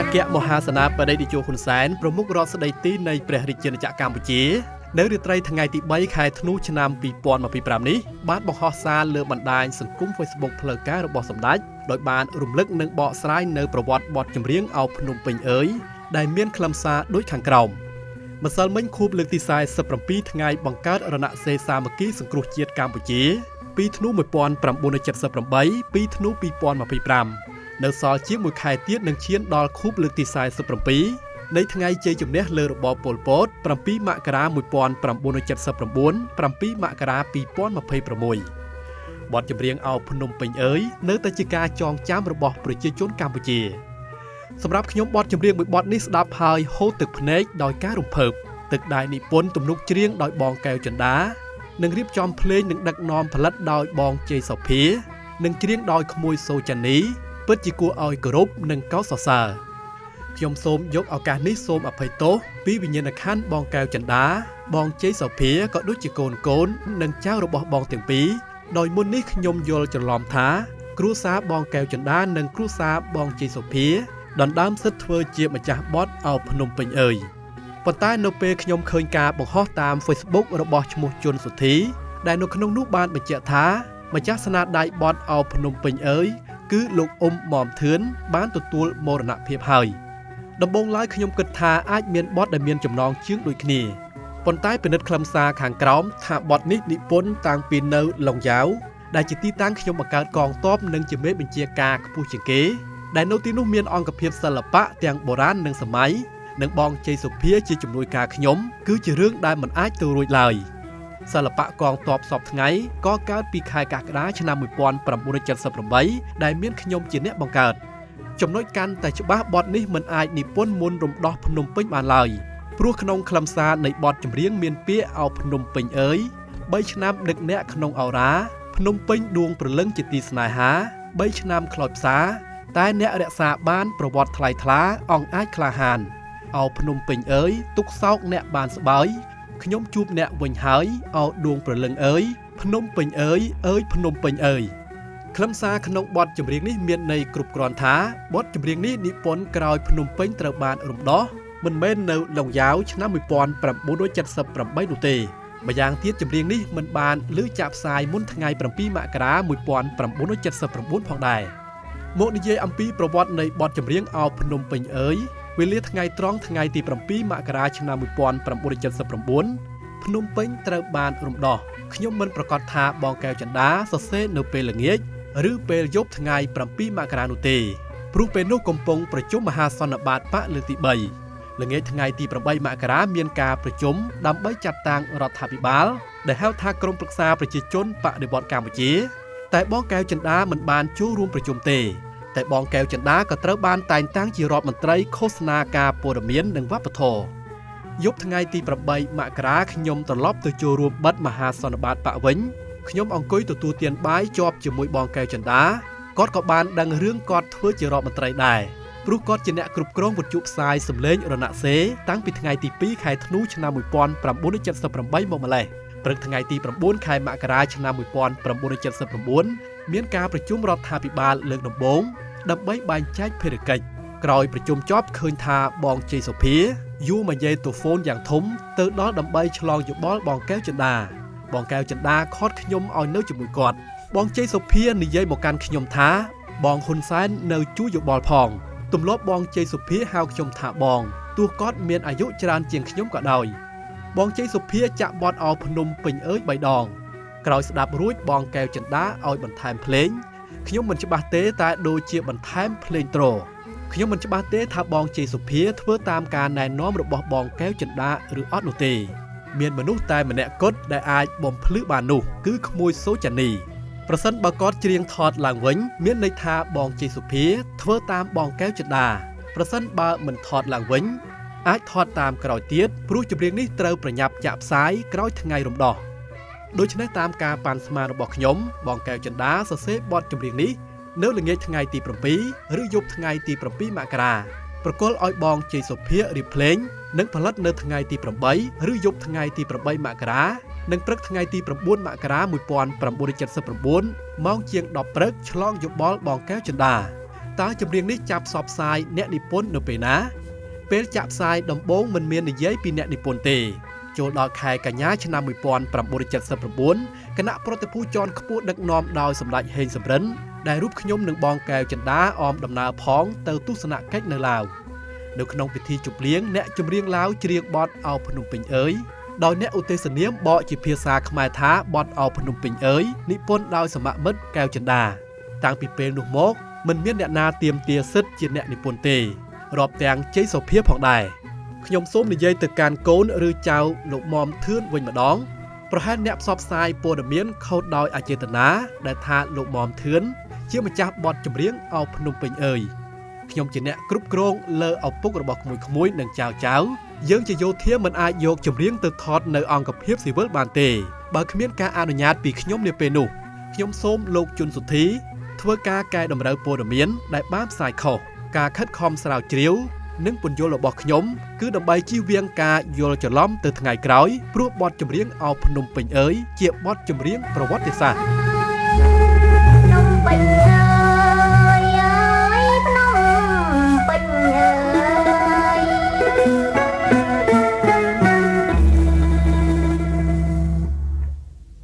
អគ្គមហាសេនាបតីតេជោហ៊ុនសែនប្រមុខរដ្ឋស្ដីទីនៃព្រះរាជាណាចក្រកម្ពុជានៅរាត្រីថ្ងៃទី3ខែធ្នូឆ្នាំ2025នេះបានបង្ហោះសារលើបណ្ដាញសង្គម Facebook ផ្លូវការរបស់សម្ដេចដោយបានរំលឹកនិងបកស្រាយនៅប្រវត្តិបទចម្រៀងអោភ្នំពេញអើយដែលមានខ្លឹមសារដូចខាងក្រោមម្សិលមិញខួបលើកទី47ថ្ងៃបង្កើតរណសិរ្សសាមគ្គីសង្គ្រោះជាតិកម្ពុជាពីធ្នូ1978ពីធ្នូ2025នៅសល់ជាង1ខែទៀតនឹងឈានដល់ខួបលើកទី47នៃថ្ងៃជ័យជំនះលើរបបប៉ុលពត7មករា1979 7មករា2026បទចម្រៀងអោភ្នំពេញអើយនៅតែជាការចងចាំរបស់ប្រជាជនកម្ពុជាសម្រាប់ខ្ញុំបទចម្រៀងមួយបទនេះស្ដាប់ហើយហូរទឹកភ្នែកដោយការរំភើបទឹកដែលនិពន្ធទំនុកច្រៀងដោយបងកែវចិន្តានិងរៀបចំភ្លេងនិងដឹកនាំផលិតដោយបងជ័យសុភានិងច្រៀងដោយក្មួយសូចានីពិតជាគួរឲ្យគោរពនិងកោតសរសើរខ្ញុំសូមយកឱកាសនេះសូមអភ័យទោសពីវិញ្ញាណក្ខន្ធបងកែវចិន្តាបងជ័យសុភាក៏ដូចជាកូននិងចៅរបស់បងទាំងពីរដោយមុននេះខ្ញុំយល់ច្រឡំថាគ្រួសារបងកែវចិន្តានិងគ្រួសារបងជ័យសុភាដណ្ដើមសិទ្ធិធ្វើជាម្ចាស់បទអោភ្នំពេញអើយប៉ុន្តែនៅពេលខ្ញុំឃើញការបង្ហោះតាម Facebook របស់ឈ្មោះជុនសុធីដែលនៅក្នុងនោះបានបញ្ជាក់ថាម្ចាស់ស្នាដៃបទអោភ្នំពេញអើយគឺលោកអ៊ុំមុំធឿនបានទទួលមរណភាពហើយដំបូងឡើយខ្ញុំគិតថាអាចមានបទដែលមានចំណងជើងដូចគ្នាប៉ុន្តែពិនិត្យខ្លឹមសារខាងក្រោមថាបទនេះនិពន្ធតាំងពីនៅឡុងយ៉ាវដែលជាទីតាំងខ្ញុំបង្កើតកងទ័ពនិងជាមេបញ្ជាការខ្ពស់ជាងគេដែលនៅទីនោះមានអង្គភាពសិល្បៈទាំងបុរាណនិងសម័យនិងបងជ័យសុភាជាជំនួយការខ្ញុំគឺជារឿងដែលមិនអាចទៅរួចឡើយសិល្បៈកងទ័ពសពថ្ងៃក៏កើតពីខែកក្កដាឆ្នាំ1978ដែលមានខ្ញុំជាអ្នកបង្កើតចំណុចកាន់តែច្បាស់បទនេះមិនអាចនិពន្ធមុនរំដោះភ្នំពេញបានឡើយព្រោះក្នុងខ្លឹមសារនៃបទចម្រៀងមានពាក្យអោភ្នំពេញអើយ3ឆ្នាំដឹកអ្នកក្នុងអរ៉ាភ្នំពេញដួងព្រលឹងជាទីស្នេហា3ឆ្នាំខ្លោចផ្សាតែអ្នករក្សាបានប្រវត្តិថ្លៃថ្លាអង្គអាចក្លាហានអោភ្នំពេញអើយទុកសោកអ្នកបានស្បើយខ្ញុំជួបអ្នកវិញហើយអោដួងព្រលឹងអើយភ្នំពេញអើយអើយភ្នំពេញអើយខ្លឹមសារក្នុងបទចម្រៀងនេះមានន័យគ្រប់គ្រាន់ថាបទចម្រៀងនេះនិពន្ធក្រោយភ្នំពេញត្រូវបានរំដោះមិនមែននៅឡុងយ៉ាវឆ្នាំ1978នោះទេម្យ៉ាងទៀតចម្រៀងនេះមិនបានលើចាក់ផ្សាយមុនថ្ងៃ7មករា1979ផងដែរមកនិយាយអំពីប្រវត្តិនៃបទចម្រៀងអោភ្នំពេញអើយវេលាថ្ងៃត្រង់ថ្ងៃទី7មករាឆ្នាំ1979ភ្នំពេញត្រូវបានរំដោះខ្ញុំមិនប្រកាសថាបងកែវចិន្តាសរសេរនៅពេលល្ងាចឬពេលយប់ថ្ងៃ7មករានោះទេព្រោះពេលនោះកំពុងប្រជុំមហាសន្និបាតបកលើកទី3ល្ងាចថ្ងៃទី8មករាមានការប្រជុំដើម្បីចាត់តាំងរដ្ឋាភិបាលដែលហៅថាក្រុមប្រឹក្សាប្រជាជនបដិវត្តកម្ពុជាតែបងកែវចិន្តាមិនបានចូលរួមប្រជុំទេតែបងកែវចិន្តាក៏ត្រូវបានតែងតាំងជារដ្ឋមន្ត្រីឃោសនាការព័ត៌មាននិងវប្បធម៌យប់ថ្ងៃទី8មករាខ្ញុំត្រឡប់ទៅចូលរួមបិទមហាសន្និបាតបកវិញខ្ញុំអង្គុយទទួលទានបាយជាប់ជាមួយបងកែវចិន្តាគាត់ក៏បានដឹងរឿងគាត់ធ្វើជារដ្ឋមន្ត្រីដែរព្រោះគាត់ជាអ្នកគ្រប់គ្រងវិទ្យុផ្សាយសម្លេងរណសេរតាំងពីថ្ងៃទី2ខែធ្នូឆ្នាំ1978មកម្លេះព្រឹកថ្ងៃទី9ខែមករាឆ្នាំ1979មានការប្រជុំរដ្ឋាភិបាលលើកដំបូងដើម្បីបែងចែកភារកិច្ចក្រោយប្រជុំចប់ឃើញថាបងជ័យសុភាយូមកនិយាយទូហ្វូនយ៉ាងធំទៅដល់ដើម្បីឆ្លងយោបល់បងកែវចិន្តាបងកែវចិន្តាខត់ខ្ញុំឲ្យនៅជាមួយគាត់បងជ័យសុភានិយាយមកកាន់ខ្ញុំថាបងហ៊ុនសែននៅជួយយោបល់ផងទម្លាប់បងជ័យសុភាហៅខ្ញុំថាបងទោះគាត់មានអាយុច្រើនជាងខ្ញុំក៏ដោយបងជ័យសុភាចាក់បទអោភ្នំពេញអើយ3ដងក្រោយស្ដាប់រួចបងកែវចិន្តាឲ្យបន្ថែមភ្លេងខ្ញុំមិនច្បាស់ទេតែដូចជាបន្ថែមភ្លេងត្រខ្ញុំមិនច្បាស់ទេថាបងជ័យសុភាធ្វើតាមការណែនាំរបស់បងកែវចិន្តាឬអត់នោះទេមានមនុស្សតែម្នាក់គត់ដែលអាចបំភ្លឺបាននោះគឺក្មួយសូចានីប្រសិនបើគាត់ច្រៀងថតឡើងវិញមានន័យថាបងជ័យសុភាធ្វើតាមបងកែវចិន្តាប្រសិនបើមិនថតឡើងវិញអាចថតតាមក្រោយទៀតព្រោះចម្រៀងនេះត្រូវប្រញាប់ចាក់ផ្សាយក្រោយថ្ងៃរំដោះដូច្នេះតាមការប៉ាន់ស្មានរបស់ខ្ញុំបងកែវចិន្តាសរសេរបទចម្រៀងនេះនៅល្ងាចថ្ងៃទី7ឬយប់ថ្ងៃទី7មករាប្រគល់ឲ្យបងជ័យសុភារៀបភ្លេងនិងផលិតនៅថ្ងៃទី8ឬយប់ថ្ងៃទី8មករានិងព្រឹកថ្ងៃទី9មករា1979ម៉ោងជាង10ព្រឹកឆ្លងយោបល់បងកែវចិន្តា តើចម្រៀងនេះចាប់ផ្សព្វផ្សាយអ្នកនិពន្ធនៅពេលណាពេលចាក់ផ្សាយដំបូងមិនមាននិយាយពីអ្នកនិពន្ធទេចូលដល់ខែកញ្ញាឆ្នាំ1979គណៈប្រតិភូជាន់ខ្ពស់ដឹកនាំដោយសម្ដេចហេងសំរិនដែលរូបខ្ញុំនិងបងកែវចិន្តាអមដំណើរផងទៅទស្សនកិច្ចនៅឡាវនៅក្នុងពិធីជប់លៀងអ្នកចម្រៀងឡាវច្រៀងបទអោភ្នំពេញអើយដោយអ្នកឧទ្ទេសនាមបកជាភាសាខ្មែរថាបទអោភ្នំពេញអើយនិពន្ធដោយសមមិត្តកែវចិន្តាតាំងពីពេលនោះមកមិនមានអ្នកណាទាមទារសិទ្ធិជាអ្នកនិពន្ធទេរាប់ទាំងជ័យសុភាផងដែរខ្ញុំសូមនិយាយទៅកាន់កូនឬចៅលោកមុំធឿនវិញម្ដងប្រហែលអ្នកផ្សព្វផ្សាយព័ត៌មានខុសដោយអចេតនាដែលថាលោកមុំធឿនជាម្ចាស់បទចម្រៀងអោភ្នំពេញអើយខ្ញុំជាអ្នកគ្រប់គ្រងលើឪពុករបស់ក្មួយៗនិងចៅយើងជាយោធាមិនអាចយកចម្រៀងទៅថតនៅអង្គភាពស៊ីវិលបានទេបើគ្មានការអនុញ្ញាតពីខ្ញុំនាពេលនោះខ្ញុំសូមលោកជុនសុធីធ្វើការកែតម្រូវព័ត៌មានដែលបានផ្សាយខុសការខិតខំស្រាវជ្រាវនិងពន្យល់របស់ខ្ញុំគឺដើម្បីជៀសវាងការយល់ច្រឡំទៅថ្ងៃក្រោយព្រោះបទចម្រៀងអោភ្នំពេញអើយជាបទចម្រៀងប្រវត្តិសាស្ត្រ